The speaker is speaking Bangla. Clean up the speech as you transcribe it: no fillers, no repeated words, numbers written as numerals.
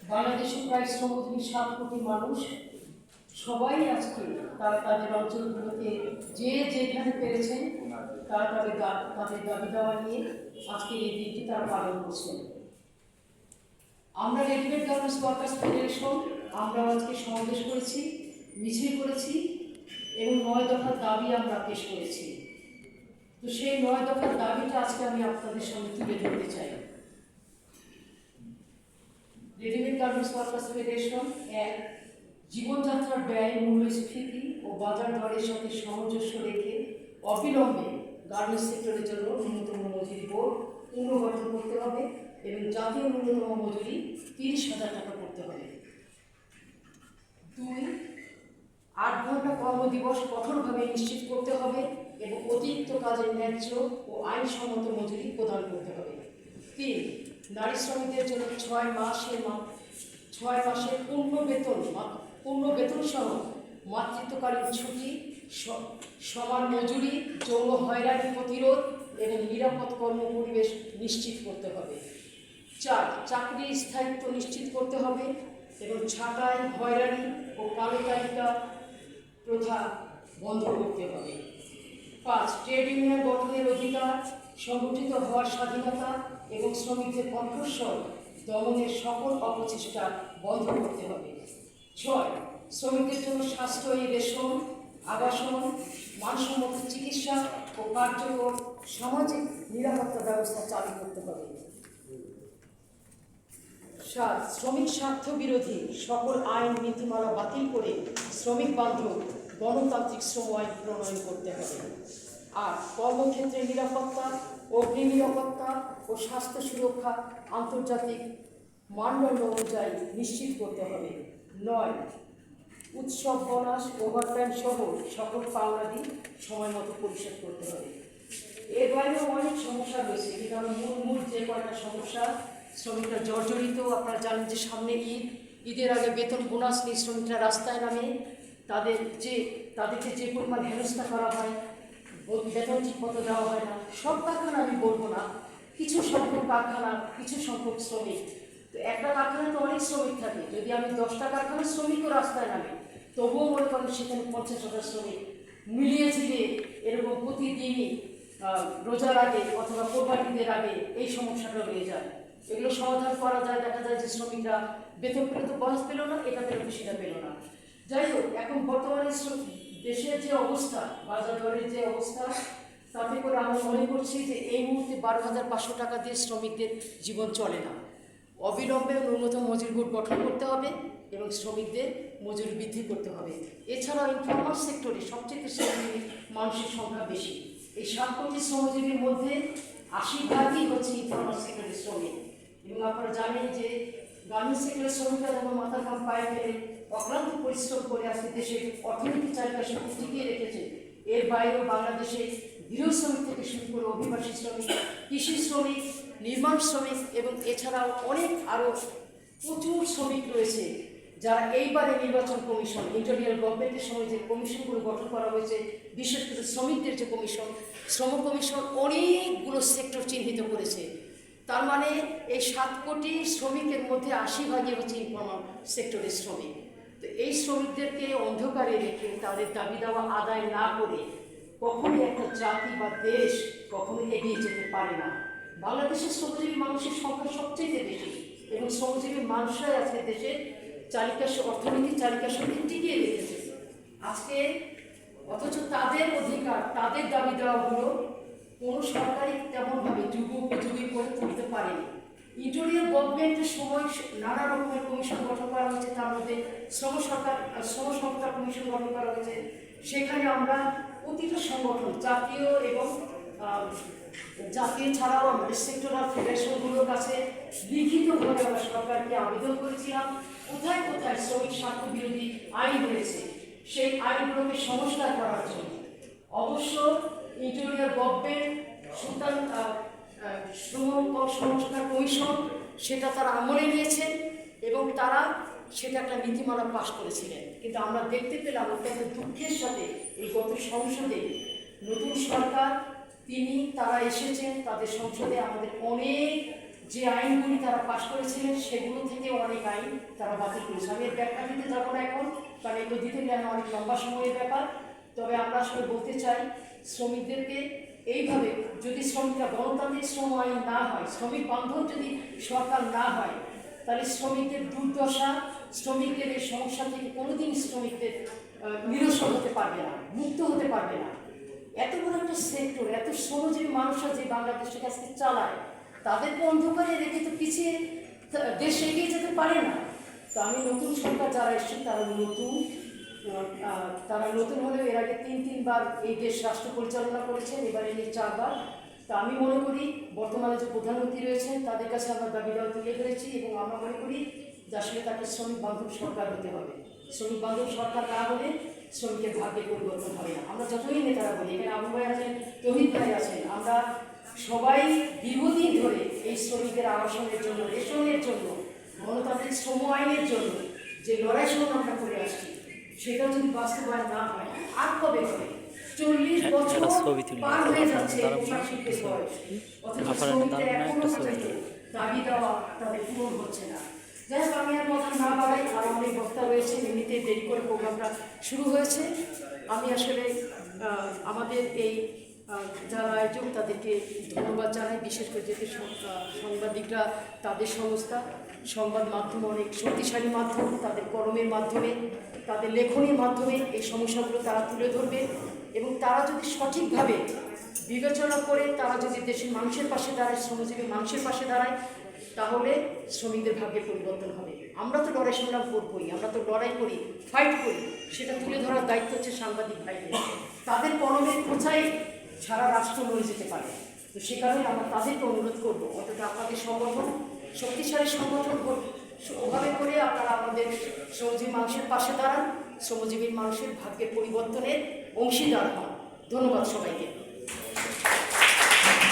বাংলাদেশে প্রায় শ্রমজীবী 7 কোটি মানুষ সবাই আজকে তারা তাদের অঞ্চলগুলোতে যে যেখানে পেরেছেন তারা তাদের দাবি দেওয়া নিয়ে আজকে এই দিনটি তারা পালন করছেন। আমরা রেডিমেড গার্মেন্টস ওয়ার্কার্স ফেডারেশন আমরা আজকে সমাবেশ করেছি, মিছিল করেছি এবং 9 দফার দাবি আমরা পেশ করেছি। তো সেই 9 দফার দাবিটা আজকে আমি আপনাদের সামনে তুলে ধরতে চাই। রেডিমেড গার্মেন্টস ওয়ার্কার্স ফেডারেশন এক, জীবনযাত্রার ব্যয়, মূল্যস্ফীতি ও বাজার দরের সাথে সামঞ্জস্য রেখে অবিলম্বে গার্মেন্টস সেক্টরের জন্য ন্যূনতম মজুরি বোর্ড পুনর্গঠন করতে হবে এবং জাতীয় ন্যূনতম মজুরি 30,000 টাকা করতে হবে। 2, 8 ঘন্টা কর্মদিবস কঠোরভাবে নিশ্চিত করতে হবে এবং অতিরিক্ত কাজের ন্যায্য ও আইনসম্মত মজুরি প্রদান করতে হবে। 3, নারী শ্রমিকদের জন্য 6 মাসের পূর্ণ বেতন সহ মাতৃত্বকালীন ছুটি, সমান মজুরি, যৌন হয়রানি প্রতিরোধ এবং নিরাপদ কর্মপরিবেশ নিশ্চিত করতে হবে। 4, চাকরির স্থায়িত্ব নিশ্চিত করতে হবে এবং ছাঁটাই, হয়রানি ও কালো তালিকা প্রথা বন্ধ করতে হবে। 5, ট্রেড ইউনিয়ন গঠনের অধিকার, সংগঠিত হওয়ার স্বাধীনতা এবং শ্রমিকদের কণ্ঠস্বর দমনের সকল অপচেষ্টা বন্ধ করতে হবে। 6, শ্রমিকদের জন্য সাশ্রয়ী রেশন, আবাসন, মানসম্মত চিকিৎসা ও কার্যকর সামাজিক নিরাপত্তা ব্যবস্থা চালু করতে হবে। 7, শ্রমিক স্বার্থ বিরোধী সকল আইন নীতিমালা বাতিল করে শ্রমিক বান্ধব গণতান্ত্রিক শ্রম আইন প্রণয়ন করতে হবে। 8, কর্মক্ষেত্রে নিরাপত্তা, অগ্নি নিরাপত্তা ও স্বাস্থ্য সুরক্ষা আন্তর্জাতিক মানদণ্ড অনুযায়ী নিশ্চিত করতে হবে। 9, উৎসব বোনাস, ওভারটাইম সহ সকল পাওনাদি সময় মতো পরিশোধ করতে হবে। এর বাইরেও অনেক সমস্যা রয়েছে, কিন্তু আমরা মূল যে কয়টা সমস্যা শ্রমিকরা জর্জরিত। আপনারা জানেন যে সামনে ঈদের আগে বেতন বোনাস নিয়ে শ্রমিকরা রাস্তায় নামে, তাদেরকে যে পরিমাণ হেনস্থা করা হয়, বেতন ঠিকমতো দেওয়া হয় না। সব কারখানা আমি বলবো না, কিছু সংখ্যক কারখানা, কিছু সংখ্যক শ্রমিক। তো একটা কারখানায় তো অনেক শ্রমিক থাকে, যদি আমি 10টা কারখানার শ্রমিকও রাস্তায় নামে, তবুও মনে করেন সেখানে 50,000 শ্রমিক মিলিয়ে ঝিলিয়ে এরকম প্রতিদিনই রোজার আগে অথবা কোরবানিদের আগে এই সমস্যাটা রয়ে যায়। এগুলো সমাধান করা যায়। দেখা যায় যে শ্রমিকরা বেতন পেলে তো বোনাস পেল না, এটা পেল সেটা পেল না। যাই হোক, এখন বর্তমানে দেশের যে অবস্থা, বাজার দরের যে অবস্থা, তাতে করে আমরা মনে করছি যে এই মুহূর্তে 12,500 টাকা দিয়ে শ্রমিকদের জীবন চলে না। অবিলম্বে ন্যূনতম মজুরি বোর্ড গঠন করতে হবে এবং শ্রমিকদের মজুরি বৃদ্ধি করতে হবে। এছাড়াও ইনফর্মাল সেক্টরে সবচেয়ে শ্রমিক মানুষের সংখ্যা বেশি। এই 7 কোটি শ্রমজীবীর মধ্যে 80% হচ্ছে ইনফর্মাল সেক্টরের শ্রমিক। এবং আপনারা জানেন যে গার্মেন্টস সেক্টরের শ্রমিকরা যেমন মাথার ঘাম পায়ে ফেলে অক্লান্ত পরিশ্রম করে আজকে দেশের অর্থনৈতিক চালিকা টিকিয়ে রেখেছে। এর বাইরেও বাংলাদেশে গৃহ শ্রমিক থেকে শুরু করে অভিবাসী শ্রমিক, কৃষি শ্রমিক, নির্মাণ শ্রমিক এবং এছাড়াও অনেক আরও প্রচুর শ্রমিক রয়েছে, যারা এইবারে নির্বাচন কমিশন, ইন্টারিয়ার গভর্নমেন্টের সময় যে কমিশনগুলো গঠন করা হয়েছে, বিশেষ করে শ্রমিকদের যে কমিশন, শ্রম কমিশন অনেকগুলো সেক্টর চিহ্নিত করেছে। তার মানে এই 7 কোটি শ্রমিকের মধ্যে 80% হচ্ছে ইনফর্মাল সেক্টরের শ্রমিক। তো এই শ্রমিকদেরকে অন্ধকারে রেখে তাদের দাবি দাওয়া আদায় না করে কখনোই একটা জাতি বা দেশ কখনো এগিয়ে যেতে পারে না। বাংলাদেশের শ্রমজীবী মানুষের সংখ্যা সবচেয়ে বেশি এবং শ্রমজীবী মানুষরাই আজকে দেশের অর্থনৈতিক চালিকা শক্তি টিকিয়ে রেখেছে আজকে। অথচ তাদের অধিকার, তাদের দাবি দেওয়াগুলো কোনো সরকারই তেমনভাবে যুগোপযোগী করে তুলতে পারেনি। ইন্টারিয়ার গভর্নমেন্টের সময় নানা রকমের কমিশন গঠন করা হয়েছে, তার মধ্যে শ্রম সংস্থা কমিশন গঠন করা হয়েছে। সেখানে আমরা প্রতিটা সংগঠন, জাতীয় এবং জাতীয় ছাড়াও আমাদের সেক্টরাল ফেডারেশনগুলোর কাছে লিখিতভাবে আমরা সরকারকে আবেদন করেছিলাম কোথায় কোথায় শ্রমিক স্বার্থ বিরোধী আইন রয়েছে সেই আইনগুলোকে সংস্কার করার জন্য। অবশ্য ইন্টারিয়ার গভর্নমেন্ট শ্রম সংস্কার কমিশন সেটা তারা আমলে নিয়েছেন এবং তারা সেটা একটা নীতিমালা পাশ করেছিলেন। কিন্তু আমরা দেখতে পেলাম অত্যন্ত দুঃখের সাথে এই গত সংসদে নতুন সরকার তারা এসেছেন, তাদের সংসদে আমাদের অনেক যে আইনগুলি তারা পাশ করেছিলেন সেগুলো থেকে অনেক আইন তারা বাতিল করেছে। আমি এর ব্যাখ্যা দিতে যাবো না এখন, কারণ এগুলো দিতে গেলে অনেক লম্বা সময়ের ব্যাপার। তবে আমরা আসলে বলতে চাই শ্রমিকদেরকে এইভাবে, যদি শ্রমিকরা গণতান্ত্রিক শ্রম আইন না হয়, শ্রমিক বান্ধব যদি সরকার না হয়, তাহলে শ্রমিকদের দুর্দশা, শ্রমিকদের এই সমস্যা থেকে কোনোদিন শ্রমিকদের নিরসন হতে পারবে না, মুক্ত হতে পারবে না। এত বড় একটা সেক্টর, এত শ্রমজীবী মানুষরা যে বাংলাদেশের কাছে চালায়, তাদেরকে অন্ধকারে রেখে তো পিছিয়ে দেশ এগিয়ে যেতে পারে না। তো আমি নতুন সরকার যারা এসেছেন তারা নতুন হলেও এর আগে তিনবার এই দেশ রাষ্ট্র পরিচালনা করেছেন, এবার এনে 4বার। তা আমি মনে করি বর্তমানে যে প্রধানমন্ত্রী রয়েছেন তাদের কাছে আমরা দাবি দেওয়া তুলে ধরেছি, এবং আমরা মনে করি যে আসলে তাকে শ্রমিক বান্ধব সরকার হতে হবে। শ্রমিক বান্ধব সরকার না হলে শ্রমিকের ভাগ্যে পরিবর্তন হবে না। আমরা যতই নেতারা বলি, এখানে আবু ভাই আছেন, তহিদ ভাই আছেন, আমরা সবাই দীর্ঘদিন ধরে এই শ্রমিকদের আবাসনের জন্য, রেশনের জন্য, গণতান্ত্রিক শ্রম আইনের জন্য যে লড়াই সংগ্রামটা করে আসছি, সেটা যদি বাস্তবায়ন না হয় আর কবে হবে? 40 বছর পার হয়ে যাচ্ছে পোশাক শিল্পের বয়স, অথচ শ্রমিকদের এখনো দাবি দেওয়া তাদের পূরণ হচ্ছে না। যাই হোক, আমি আর কথা না বাড়াই, আরও অনেক বক্তা রয়েছে, এমনিতে দেরি করে প্রোগ্রামটা শুরু হয়েছে। আমি আসলে আমাদের এই যারা আয়োজক তাদেরকে ধন্যবাদ জানাই, বিশেষ করে যেহেতু সাংবাদিকরা, তাদের সংস্থা, সংবাদ মাধ্যম অনেক শক্তিশালী মাধ্যম, তাদের কলমের মাধ্যমে, তাদের লেখনের মাধ্যমে এই সমস্যাগুলো তারা তুলে ধরবে, এবং তারা যদি সঠিকভাবে বিবেচনা করে, তারা যদি দেশের মানুষের পাশে দাঁড়ায়, শ্রমজীবী মানুষের পাশে দাঁড়ায়, তাহলে শ্রমিকদের ভাগ্যে পরিবর্তন হবে। আমরা তো লড়াই সংগ্রাম করবই, আমরা তো লড়াই করি, ফাইট করি, সেটা তুলে ধরার দায়িত্ব হচ্ছে সাংবাদিক ভাইদের। তাদের কলমের খোঁচাই সারা রাষ্ট্র মরে যেতে পারে। তো সে কারণে আমরা তাদেরকে অনুরোধ করবো, অন্তত আপনাদের সংগঠন, শক্তিশালী সংগঠন ওভাবে করে আপনারা আমাদের শ্রমজীবী মানুষের পাশে দাঁড়ান, শ্রমজীবী মানুষের ভাগ্যের পরিবর্তনের অংশীদার হন। ধন্যবাদ সবাইকে।